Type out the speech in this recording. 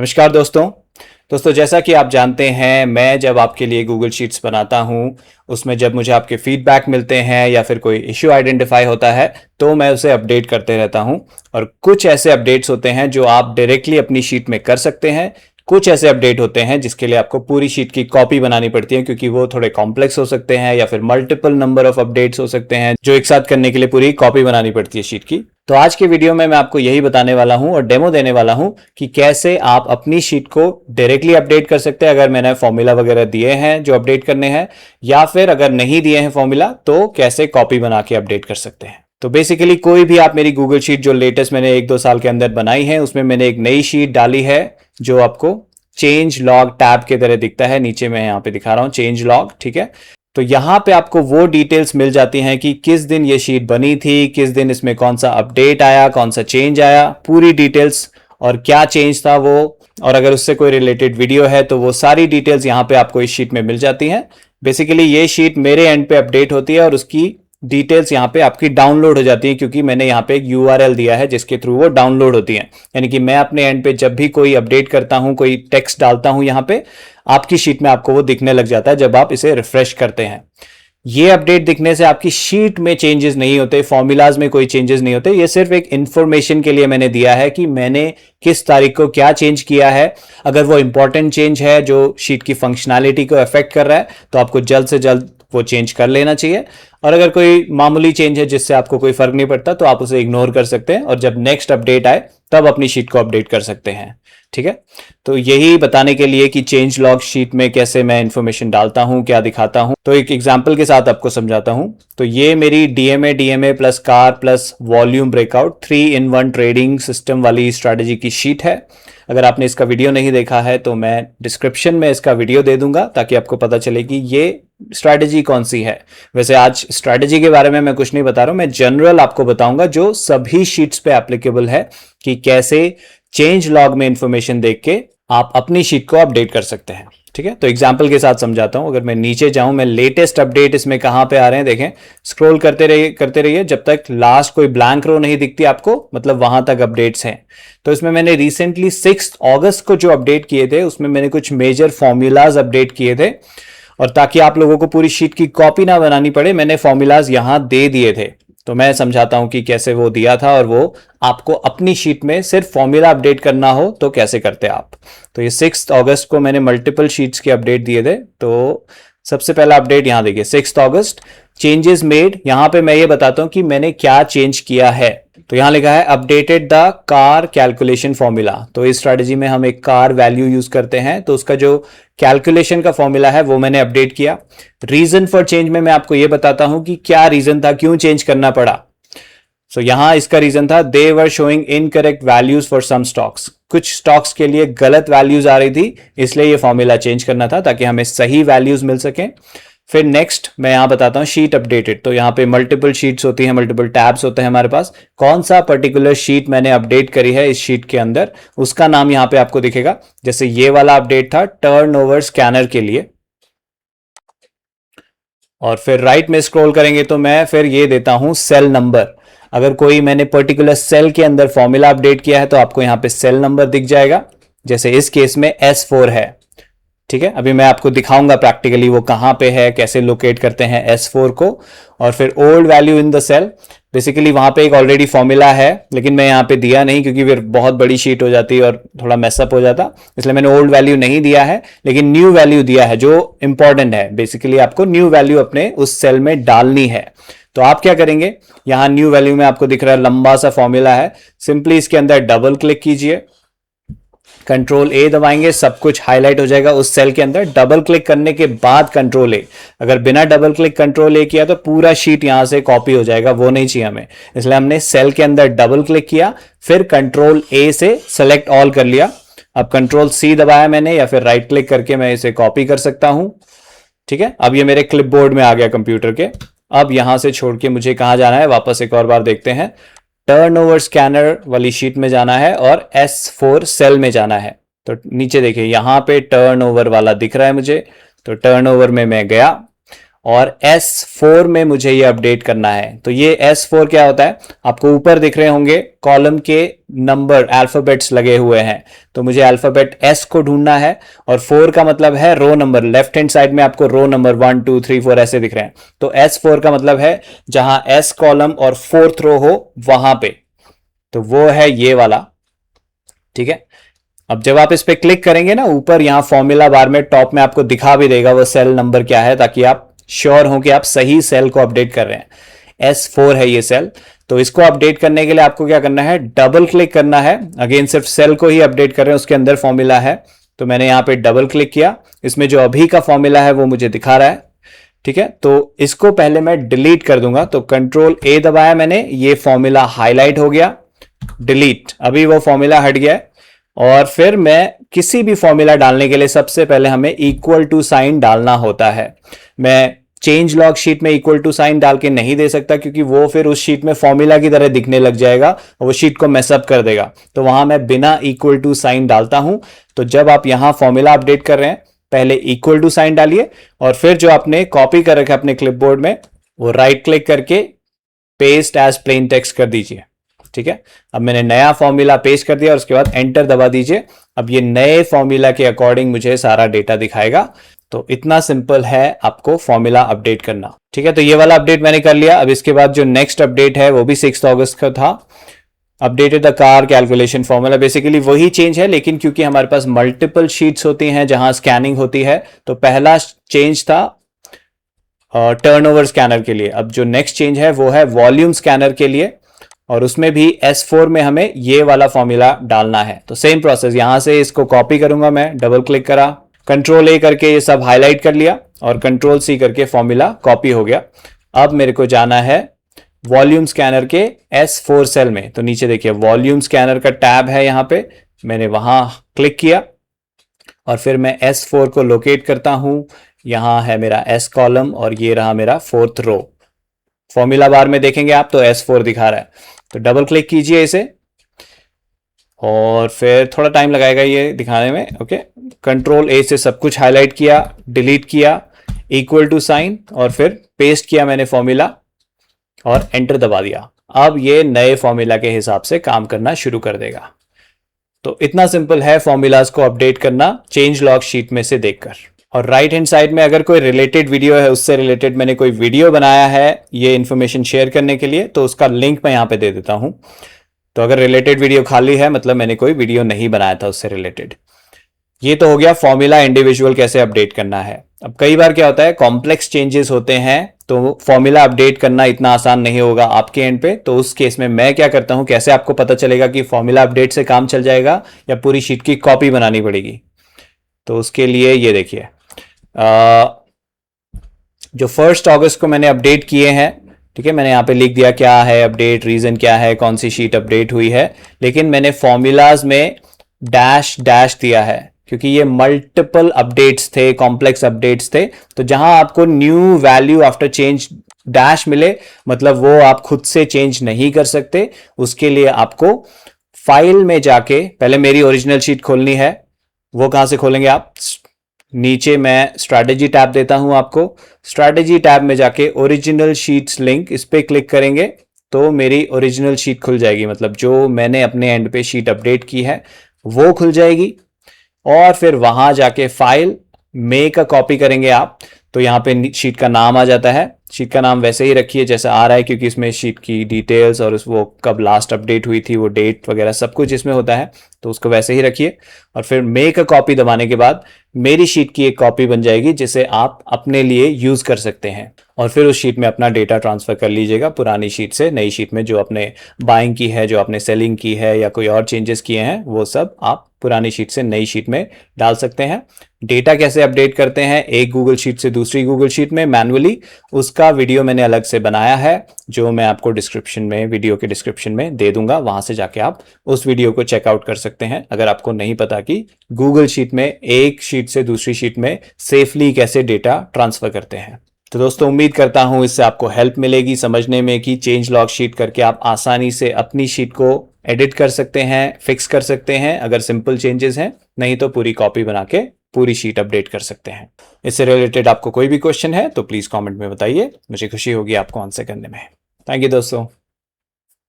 नमस्कार दोस्तों जैसा कि आप जानते हैं मैं जब आपके लिए गूगल शीट्स बनाता हूं उसमें जब मुझे आपके फीडबैक मिलते हैं या फिर कोई इश्यू आइडेंटिफाई होता है तो मैं उसे अपडेट करते रहता हूं। और कुछ ऐसे अपडेट्स होते हैं जो आप डायरेक्टली अपनी शीट में कर सकते हैं, कुछ ऐसे अपडेट होते हैं जिसके लिए आपको पूरी शीट की कॉपी बनानी पड़ती है क्योंकि वो थोड़े कॉम्प्लेक्स हो सकते हैं या फिर मल्टीपल नंबर ऑफ अपडेट्स हो सकते हैं जो एक साथ करने के लिए पूरी कॉपी बनानी पड़ती है शीट की। तो आज के वीडियो में मैं आपको यही बताने वाला हूं और डेमो देने वाला हूं कि कैसे आप अपनी शीट को डायरेक्टली अपडेट कर सकते हैं अगर मैंने फॉर्मूला वगैरह दिए हैं जो अपडेट करने हैं, या फिर अगर नहीं दिए हैं फॉर्मूला तो कैसे कॉपी बना के अपडेट कर सकते हैं। तो बेसिकली कोई भी आप मेरी गूगल शीट जो लेटेस्ट मैंने 1-2 साल के अंदर बनाई है उसमें मैंने एक नई शीट डाली है जो आपको चेंज लॉग टैब के तरह दिखता है। नीचे मैं यहाँ पे दिखा रहा हूँ चेंज लॉग, ठीक है। तो यहाँ पे आपको वो डिटेल्स मिल जाती हैं कि किस दिन ये शीट बनी थी, किस दिन इसमें कौन सा अपडेट आया, कौन सा चेंज आया, पूरी डिटेल्स और क्या चेंज था वो, और अगर उससे कोई रिलेटेड वीडियो है तो वो सारी डिटेल्स यहाँ पे आपको इस शीट में मिल जाती हैं। बेसिकली ये शीट मेरे एंड पे अपडेट होती है और उसकी डिटेल्स यहाँ पे आपकी डाउनलोड हो जाती है क्योंकि मैंने यहाँ पे एक URL दिया है जिसके थ्रू वो डाउनलोड होती है। यानी कि मैं अपने एंड पे जब भी कोई अपडेट करता हूं, कोई टेक्स्ट डालता हूं यहाँ पे, आपकी शीट में आपको वो दिखने लग जाता है जब आप इसे रिफ्रेश करते हैं। ये अपडेट दिखने से आपकी शीट में चेंजेस नहीं होते, फॉर्मूलाज में कोई चेंजेस नहीं होते। ये सिर्फ एक इंफॉर्मेशन के लिए मैंने दिया है कि मैंने किस तारीख को क्या चेंज किया है। अगर वो इंपॉर्टेंट चेंज है जो शीट की फंक्शनैलिटी को अफेक्ट कर रहा है तो आपको जल्द से जल्द वो चेंज कर लेना चाहिए, और अगर कोई मामूली चेंज है जिससे आपको कोई फर्क नहीं पड़ता तो आप उसे इग्नोर कर सकते हैं और जब नेक्स्ट अपडेट आए तब अपनी शीट को अपडेट कर सकते हैं, ठीक है। तो यही बताने के लिए कि चेंज लॉग शीट में कैसे मैं इंफॉर्मेशन डालता हूं, क्या दिखाता हूं, तो एक एग्जांपल के साथ आपको समझाता हूं। तो ये मेरी DMA plus car plus volume breakout 3-in-1 trading system वाली स्ट्रैटेजी की शीट है। अगर आपने इसका वीडियो नहीं देखा है तो मैं डिस्क्रिप्शन में इसका वीडियो दे दूंगा ताकि आपको पता चले कि ये स्ट्रैटेजी कौन सी है। वैसे आज स्ट्रैटेजी के बारे में मैं कुछ नहीं बता रहा हूं, मैं जनरल आपको बताऊंगा जो सभी शीट्स पे एप्लीकेबल है कि कैसे चेंज लॉग में इंफॉर्मेशन देख के आप अपनी शीट को अपडेट कर सकते हैं, ठीक है। तो एग्जांपल के साथ समझाता हूं। अगर मैं नीचे जाऊं, मैं लेटेस्ट अपडेट इसमें कहां पे आ रहे हैं देखें, स्क्रॉल करते रहिए जब तक लास्ट कोई ब्लैंक रो नहीं दिखती आपको, मतलब वहां तक अपडेट्स हैं। तो इसमें मैंने रिसेंटली 6 अगस्त को जो अपडेट किए थे उसमें मैंने कुछ मेजर फॉर्मूलाज अपडेट किए थे, और ताकि आप लोगों को पूरी शीट की कॉपी ना बनानी पड़े मैंने फॉर्मूलाज यहां दे दिए थे। तो मैं समझाता हूं कि कैसे वो दिया था और वो आपको अपनी शीट में सिर्फ फॉर्मूला अपडेट करना हो तो कैसे करते आप। तो ये 6 अगस्त को मैंने मल्टीपल शीट्स के अपडेट दिए थे। तो सबसे पहला अपडेट यहां देखिए 6 अगस्त चेंजेस मेड। यहां पे मैं ये बताता हूं कि मैंने क्या चेंज किया है। तो यहां लिखा है updated the car calculation formula. तो इस स्ट्रैटेजी में हम एक कार वैल्यू यूज करते हैं तो उसका जो कैलकुलेशन का फॉर्मूला है वो मैंने अपडेट किया। रीजन फॉर चेंज में मैं आपको ये बताता हूं कि क्या रीजन था, क्यों चेंज करना पड़ा। सो यहां इसका रीजन था they were showing incorrect values for some stocks. कुछ स्टॉक्स के लिए गलत वैल्यूज आ रही थी इसलिए ये फॉर्मूला चेंज करना था ताकि हमें सही वैल्यूज मिल सकें। फिर नेक्स्ट मैं यहां बताता हूं शीट अपडेटेड। तो यहां पे मल्टीपल शीट्स होती हैं, मल्टीपल टैब्स होते हैं हमारे पास। कौन सा पर्टिकुलर शीट मैंने अपडेट करी है इस शीट के अंदर उसका नाम यहां पे आपको दिखेगा। जैसे ये वाला अपडेट था टर्नओवर स्कैनर के लिए, और फिर राइट में स्क्रॉल करेंगे तो मैं फिर ये देता हूं सेल नंबर। अगर कोई मैंने पर्टिकुलर सेल के अंदर फॉर्मूला अपडेट किया है तो आपको यहां पे सेल नंबर दिख जाएगा। जैसे इस केस में S4 है, ठीक है। अभी मैं आपको दिखाऊंगा प्रैक्टिकली वो कहां पे है, कैसे लोकेट करते हैं S4 को। और फिर old value in the cell, basically वहां पे एक ऑलरेडी फॉर्मूला है लेकिन मैं यहां पे दिया नहीं क्योंकि फिर बहुत बड़ी शीट हो जाती और थोड़ा मैसअप हो जाता, इसलिए मैंने ओल्ड वैल्यू नहीं दिया है लेकिन न्यू वैल्यू दिया है जो इंपॉर्टेंट है। बेसिकली आपको न्यू वैल्यू अपने उस सेल में डालनी है। तो आप क्या करेंगे, यहां न्यू वैल्यू में आपको दिख रहा है लंबा सा फॉर्मूला है, सिंपली इसके अंदर डबल क्लिक कीजिए, कंट्रोल ए दबाएंगे, सब कुछ हाईलाइट हो जाएगा उस सेल के अंदर। डबल क्लिक करने के बाद कंट्रोल ए, अगर बिना डबल क्लिक कंट्रोल ए किया तो पूरा शीट यहां से कॉपी हो जाएगा, वो नहीं चाहिए हमें, इसलिए हमने सेल के अंदर डबल क्लिक किया, फिर कंट्रोल ए से सेलेक्ट ऑल कर लिया। अब कंट्रोल सी दबाया मैंने या फिर राइट क्लिक करके मैं इसे कॉपी कर सकता हूं, ठीक है। अब ये मेरे क्लिपबोर्ड में आ गया कंप्यूटर के। अब यहां से छोड़ के मुझे कहां जाना है, वापस एक और बार देखते हैं, टर्नओवर स्कैनर वाली शीट में जाना है और S4 सेल में जाना है। तो नीचे देखिए यहां पे टर्नओवर वाला दिख रहा है मुझे, तो टर्नओवर में मैं गया और S4 में मुझे ये अपडेट करना है। तो ये S4 क्या होता है, आपको ऊपर दिख रहे होंगे कॉलम के नंबर अल्फाबेट्स लगे हुए हैं, तो मुझे अल्फाबेट S को ढूंढना है और 4 का मतलब है row number. Left hand side में आपको रो नंबर 1 2 3 4 ऐसे दिख रहे हैं, तो S4 का मतलब है जहां S कॉलम और 4th रो हो वहां पे, तो वो है ये वाला। ठीक है, अब जब आप इस पे क्लिक करेंगे ना, ऊपर यहां फॉर्मूला बार में टॉप में आपको दिखा भी देगा वो सेल नंबर क्या है, ताकि आप श्योर हो कि आप सही सेल को अपडेट कर रहे हैं। S4 है ये सेल। तो इसको अपडेट करने के लिए आपको क्या करना है, डबल क्लिक करना है। अगेन सिर्फ सेल को ही अपडेट कर रहे हैं, उसके अंदर फॉर्मूला है, तो मैंने यहां पे डबल क्लिक किया। इसमें जो अभी का फॉर्मूला है वो मुझे दिखा रहा है। ठीक है, तो इसको पहले मैं डिलीट कर दूंगा, तो कंट्रोल A दबाया मैंने, ये फॉर्मूला हाईलाइट हो गया, डिलीट, अभी वो फॉर्मूला हट गया है। और फिर मैं किसी भी फॉर्मूला डालने के लिए सबसे पहले हमें इक्वल टू साइन डालना होता है। मैं चेंज लॉग शीट में इक्वल टू साइन डाल के नहीं दे सकता, क्योंकि वो फिर उस शीट में फॉर्मूला की तरह दिखने लग जाएगा और वो शीट को मैसअप कर देगा। तो वहां मैं बिना इक्वल टू साइन डालता हूं। तो जब आप यहां फॉर्मूला अपडेट कर रहे हैं, पहले इक्वल टू साइन डालिए और फिर जो आपने कॉपी कर रखा है अपने क्लिपबोर्ड में, वो राइट क्लिक करके पेस्ट एज प्लेन टेक्स्ट कर दीजिए। ठीक है, अब मैंने नया फॉर्मूला पेस्ट कर दिया और उसके बाद एंटर दबा दीजिए। अब ये नए फॉर्मूला के अकॉर्डिंग मुझे सारा डेटा दिखाएगा। तो इतना सिंपल है आपको फॉर्मूला अपडेट करना। ठीक है, तो ये वाला अपडेट मैंने कर लिया। अब इसके बाद जो नेक्स्ट अपडेट है वो भी 6 अगस्त का था। Updated the car calculation formula, basically वही चेंज है, लेकिन क्योंकि हमारे पास मल्टीपल शीट्स होती हैं जहां स्कैनिंग होती है, तो पहला चेंज था टर्नओवर स्कैनर के लिए। अब जो नेक्स्ट चेंज है वो है वॉल्यूम स्कैनर के लिए, और उसमें भी S4 में हमें ये वाला फॉर्मूला डालना है। तो सेम प्रोसेस, यहां से इसको कॉपी करूंगा मैं, डबल क्लिक करा, कंट्रोल A करके ये सब हाईलाइट कर लिया और कंट्रोल C करके फॉर्मूला कॉपी हो गया। अब मेरे को जाना है वॉल्यूम स्कैनर के S4 सेल में। तो नीचे देखिए वॉल्यूम स्कैनर का टैब है, यहां पे मैंने वहां क्लिक किया और फिर मैं S4 को लोकेट करता हूं। यहां है मेरा S कॉलम और ये रहा मेरा 4th रो। फॉर्मूला बार में देखेंगे आप तो S4 दिखा रहा है, तो डबल क्लिक कीजिए इसे और फिर थोड़ा टाइम लगाएगा ये दिखाने में। ओके, कंट्रोल A से सब कुछ हाईलाइट किया, डिलीट किया, इक्वल टू साइन और फिर पेस्ट किया मैंने फॉर्मूला और एंटर दबा दिया। अब ये नए फॉर्मूला के हिसाब से काम करना शुरू कर देगा। तो इतना सिंपल है फॉर्मूलाज को अपडेट करना चेंज लॉग शीट में से देखकर। और राइट हैंड साइड में अगर कोई रिलेटेड वीडियो है, उससे रिलेटेड मैंने कोई वीडियो बनाया है ये इन्फॉर्मेशन शेयर करने के लिए, तो उसका लिंक मैं यहाँ पे दे देता हूँ। तो अगर रिलेटेड वीडियो खाली है, मतलब मैंने कोई वीडियो नहीं बनाया था उससे रिलेटेड। ये तो हो गया फॉर्मूला इंडिविजुअल कैसे अपडेट करना है। अब कई बार क्या होता है, कॉम्प्लेक्स चेंजेस होते हैं, तो फॉर्मूला अपडेट करना इतना आसान नहीं होगा आपके एंड पे। तो उस केस में मैं क्या करता हूं, कैसे आपको पता चलेगा कि फॉर्मूला अपडेट से काम चल जाएगा या पूरी शीट की कॉपी बनानी पड़ेगी। तो उसके लिए ये देखिए, जो 1 अगस्त को मैंने अपडेट किए हैं, ठीक है, मैंने यहाँ पे लिख दिया क्या है अपडेट, रीजन क्या है, कौन सी शीट अपडेट हुई है, लेकिन मैंने फॉर्मूलाज में डैश डैश दिया है क्योंकि ये मल्टीपल अपडेट्स थे, कॉम्प्लेक्स अपडेट्स थे। तो जहां आपको new value after change dash मिले, मतलब वो आप खुद से चेंज नहीं कर सकते। उसके लिए आपको फाइल में जाके पहले मेरी ओरिजिनल शीट खोलनी है। वो कहां से खोलेंगे आप, नीचे मैं स्ट्रैटेजी टैब देता हूं आपको। स्ट्रैटेजी टैब में जाके ओरिजिनल शीट्स लिंक, इस पे क्लिक करेंगे तो मेरी ओरिजिनल शीट खुल जाएगी, मतलब जो मैंने अपने एंड पे शीट अपडेट की है वो खुल जाएगी। और फिर वहां जाके फाइल मेक अ कॉपी करेंगे आप, तो यहाँ पे शीट का नाम आ जाता है। शीट का नाम वैसे ही रखिए जैसा आ रहा है, क्योंकि इसमें शीट की डिटेल्स और वो कब लास्ट अपडेट हुई थी, वो डेट वगैरह सब कुछ इसमें होता है, तो उसको वैसे ही रखिए। और फिर मेक अ कॉपी दबाने के बाद मेरी शीट की एक कॉपी बन जाएगी जिसे आप अपने लिए यूज कर सकते हैं। और फिर उस शीट में अपना डेटा ट्रांसफर कर लीजिएगा पुरानी शीट से नई शीट में। जो आपने बाइंग की है, जो आपने सेलिंग की है या कोई और चेंजेस किए हैं, वो सब आप पुरानी शीट से नई शीट में डाल सकते हैं। डेटा कैसे अपडेट करते हैं एक गूगल शीट से दूसरी गूगल शीट में मैन्युअली, उसका वीडियो मैंने अलग से बनाया है, जो मैं आपको डिस्क्रिप्शन में, वीडियो के डिस्क्रिप्शन में दे दूंगा। वहां से जाके आप उस वीडियो को चेकआउट कर सकते हैं अगर आपको नहीं पता कि गूगल शीट में एक शीट से दूसरी शीट में सेफली कैसे डेटा ट्रांसफर करते हैं। तो दोस्तों, उम्मीद करता हूं इससे आपको हेल्प मिलेगी समझने में कि चेंज लॉग शीट करके आप आसानी से अपनी शीट को एडिट कर सकते हैं, फिक्स कर सकते हैं अगर सिंपल चेंजेस हैं, नहीं तो पूरी कॉपी बना के पूरी शीट अपडेट कर सकते हैं। इससे रिलेटेड आपको कोई भी क्वेश्चन है तो प्लीज़ कमेंट में बताइए, मुझे खुशी होगी आपको आंसर करने में। थैंक यू दोस्तों।